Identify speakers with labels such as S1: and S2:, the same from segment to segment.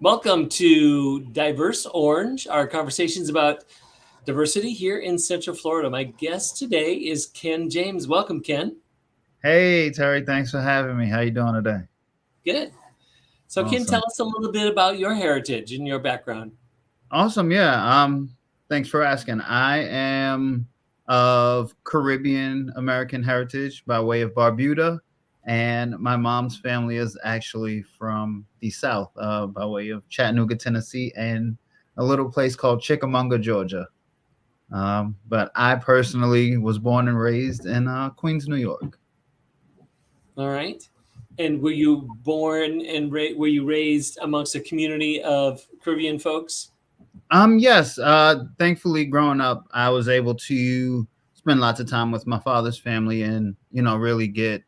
S1: Welcome to Diverse Orange, our conversations about diversity here in Central Florida. My guest today is Ken James. Welcome, Ken.
S2: Hey Terry, thanks for having me. How you doing today?
S1: Good. So, Ken,
S2: Awesome.
S1: tell us a little bit about your heritage and your background.
S2: Awesome. Yeah. Thanks for asking. I am of Caribbean American heritage by way of Barbuda, and my mom's family is actually from the South, by way of Chattanooga, Tennessee, and a little place called Chickamauga, Georgia. But I personally was born and raised in Queens, New York.
S1: All right. And were you born and were you raised amongst a community of Caribbean folks?
S2: Yes. Thankfully, growing up, I was able to spend lots of time with my father's family, and really get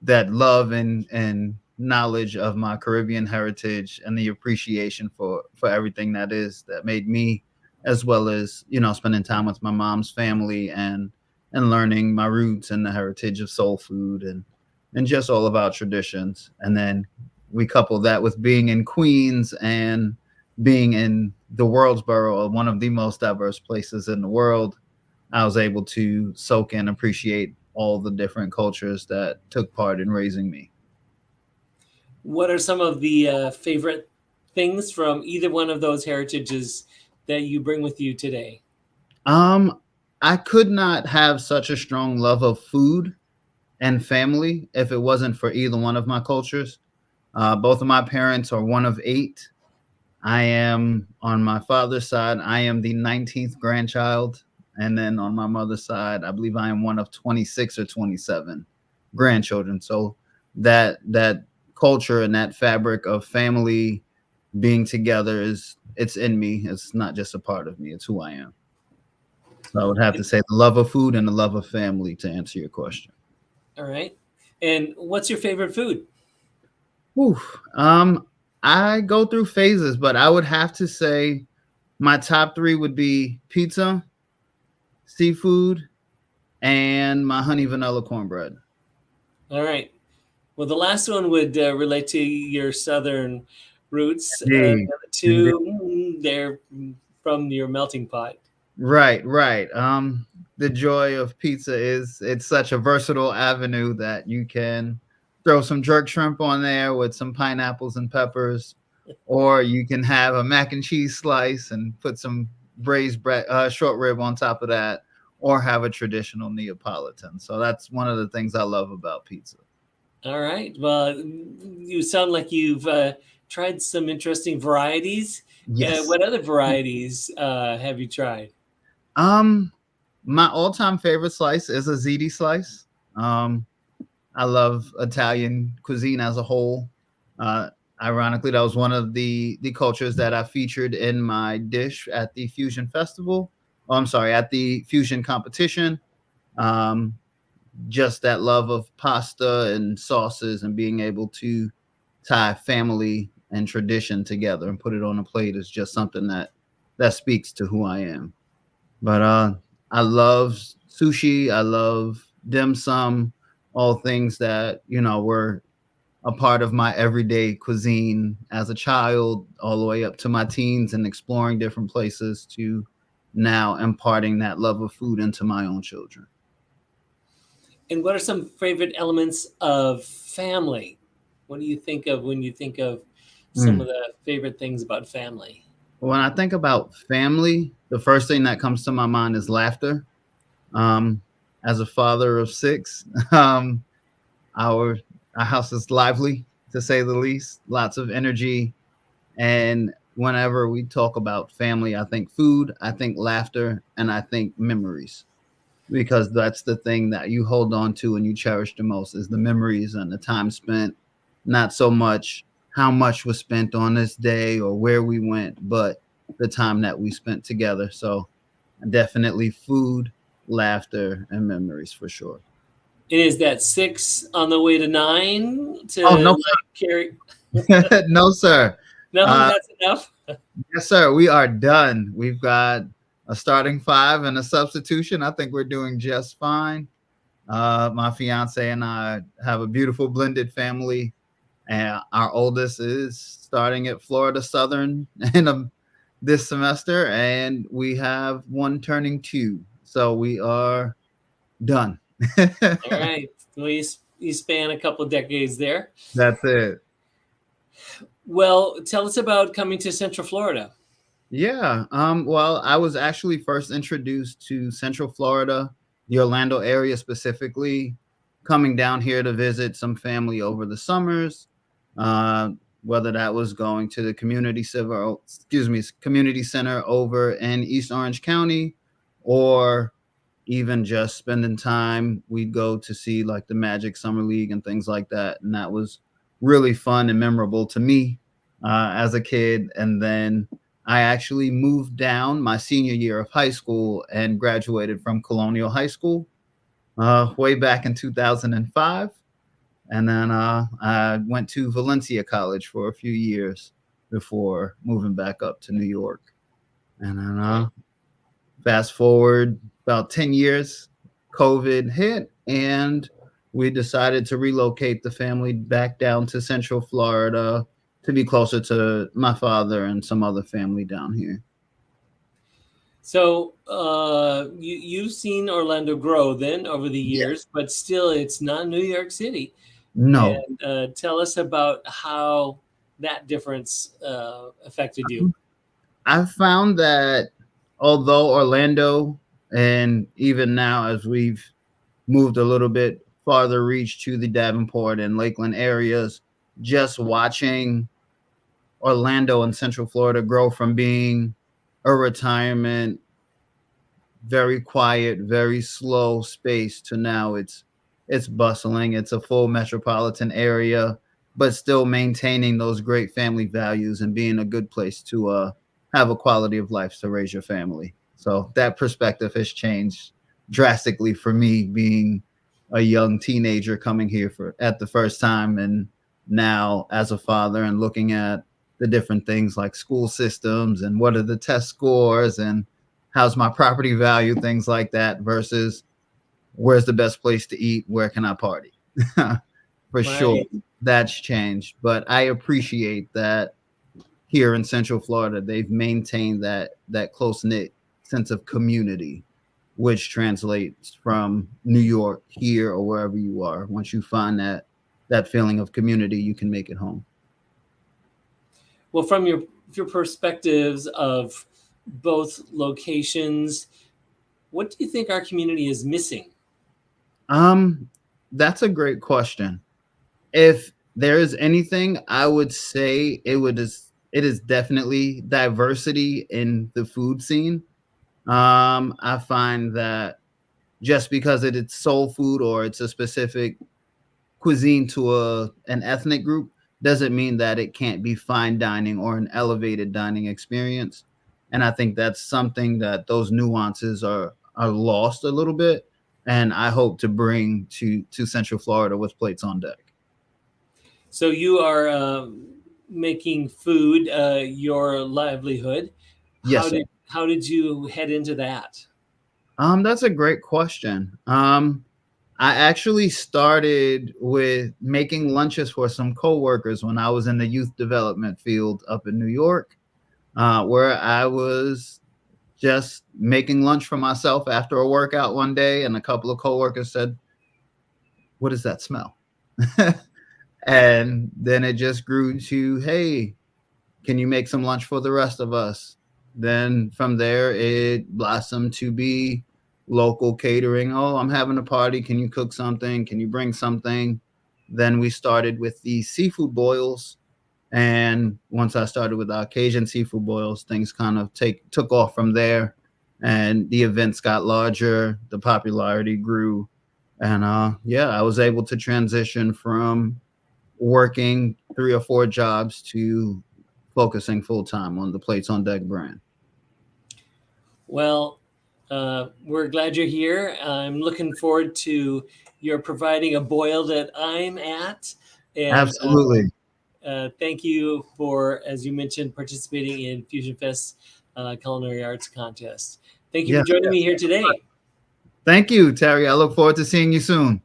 S2: that love and knowledge of my Caribbean heritage and the appreciation for everything that made me, as well as spending time with my mom's family and learning my roots and the heritage of soul food and just all of our traditions. And then we couple that with being in Queens and being in the world's borough, one of the most diverse places in the world. I was able to soak and appreciate all the different cultures that took part in raising me.
S1: What are some of the favorite things from either one of those heritages that you bring with you today?
S2: Um, I could not have such a strong love of food and family if it wasn't for either one of my cultures. Both of my parents are one of eight. I am on my father's side, I am the 19th grandchild. And then on my mother's side, I believe I am one of 26 or 27 grandchildren. So that culture and that fabric of family being together it's in me. It's not just a part of me, it's who I am. So I would have to say the love of food and the love of family to answer your question.
S1: All right. And what's your favorite food?
S2: Whew. I go through phases, but I would have to say my top three would be pizza, seafood, and my honey vanilla cornbread.
S1: All right. Well, the last one would relate to your southern roots. The
S2: Indeed.
S1: other
S2: Indeed.
S1: two, they're from your melting pot.
S2: Right, right. The joy of pizza is it's such a versatile avenue that you can throw some jerk shrimp on there with some pineapples and peppers, or you can have a mac and cheese slice and put some braised bread, short rib on top of that, or have a traditional Neapolitan. So that's one of the things I love about pizza.
S1: All right. Well, you sound like you've tried some interesting varieties.
S2: Yes.
S1: What other varieties have you tried?
S2: Um, my all-time favorite slice is a ziti slice. Um, I love Italian cuisine as a whole. Uh, Ironically, that was one of the cultures that I featured in my dish at the Fusion Festival. Oh, I'm sorry, at the Fusion competition. Um, just that love of pasta and sauces and being able to tie family and tradition together and put it on a plate is just something that speaks to who I am. But I love sushi. I love dim sum, all things that were a part of my everyday cuisine as a child, all the way up to my teens and exploring different places to now imparting that love of food into my own children.
S1: And what are some favorite elements of family? What do you think of when you think of some
S2: Mm.
S1: of the favorite things about family?
S2: When I think about family, the first thing that comes to my mind is laughter. Um, as a father of six, our our house is lively to say the least. Lots of energy, and whenever we talk about family, I think food, I think laughter, and I think memories, because that's the thing that you hold on to and you cherish the most is the memories and the time spent. Not so much how much was spent on this day or where we went, but the time that we spent together. So definitely food, laughter, and memories for sure.
S1: And is that six on the way to nine
S2: Oh
S1: to
S2: no,
S1: like carry?
S2: no, sir.
S1: No,
S2: Uh,
S1: that's enough.
S2: yes, sir. We are done. We've got a starting five and a substitution. I think we're doing just fine. My fiance and I have a beautiful blended family. And our oldest is starting at Florida Southern this semester, and we have one turning 2. So we are done.
S1: All right. Well, you span a couple of decades there.
S2: That's it.
S1: Well, tell us about coming to Central Florida.
S2: Yeah. Well, I was actually first introduced to Central Florida, the Orlando area specifically, coming down here to visit some family over the summers. Uh, Whether that was going to the community center over in East Orange County, or even just spending time. We'd go to see like the Magic Summer League and things like that, and that was really fun and memorable to me as a kid. And then I actually moved down my senior year of high school and graduated from Colonial High School way back in 2005. And then I went to Valencia College for a few years before moving back up to New York. And then
S1: Right.
S2: fast forward about 10 years, COVID hit, and we decided to relocate the family back down to Central Florida to be closer to my father and some other family down here.
S1: So you've seen Orlando grow then over the
S2: Yeah.
S1: years, but still it's not New York City.
S2: No.
S1: And tell us about how that difference affected you.
S2: I found that although Orlando, and even now as we've moved a little bit farther reach to the Davenport and Lakeland areas, just watching Orlando and Central Florida grow from being a retirement, very quiet, very slow space to now it's bustling. It's a full metropolitan area, but still maintaining those great family values and being a good place to have a quality of life to raise your family. So that perspective has changed drastically for me, being a young teenager coming here for at the first time, and now as a father and looking at the different things like school systems and what are the test scores and how's my property value, things like that, versus where's the best place to eat, where can I party. For sure,
S1: Right.
S2: that's changed, but I appreciate that here in Central Florida they've maintained that close knit sense of community, which translates from New York here or wherever you are. Once you find that feeling of community, you can make it home.
S1: Well, from your perspectives of both locations, what do you think our community is missing?
S2: um that's a great question. If there is anything, I would say it is definitely diversity in the food scene. I find that just because it's soul food or it's a specific cuisine to an ethnic group doesn't mean that it can't be fine dining or an elevated dining experience. And I think that's something that those nuances are lost a little bit, and I hope to bring to Central Florida with Plates on Deck.
S1: So you are making food your livelihood.
S2: Yes, sir.
S1: How did you head into that?
S2: That's a great question. I actually started with making lunches for some coworkers when I was in the youth development field up in New York, where I was just making lunch for myself after a workout one day, and a couple of coworkers said, "What does that smell?" And then it just grew to, "Hey, can you make some lunch for the rest of us?" Then from there, it blossomed to be local catering. Oh, I'm having a party. Can you cook something? Can you bring something? Then we started with the seafood boils. And once I started with our Cajun seafood boils, things kind of took off from there. And the events got larger, the popularity grew. And yeah, I was able to transition from working 3 or 4 jobs to focusing full time on the Plates on Deck brand.
S1: Well, we're glad you're here. I'm looking forward to your providing a boil that I'm at. And
S2: Absolutely.
S1: thank you for, as you mentioned, participating in Fusion Fest Culinary Arts Contest. Thank you
S2: Yeah.
S1: for joining me here today.
S2: Thank you, Terry. I look forward to seeing you soon.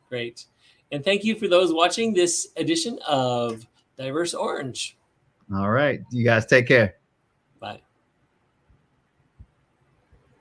S1: Great. And thank you for those watching this edition of Diverse Orange.
S2: All right. You guys take care.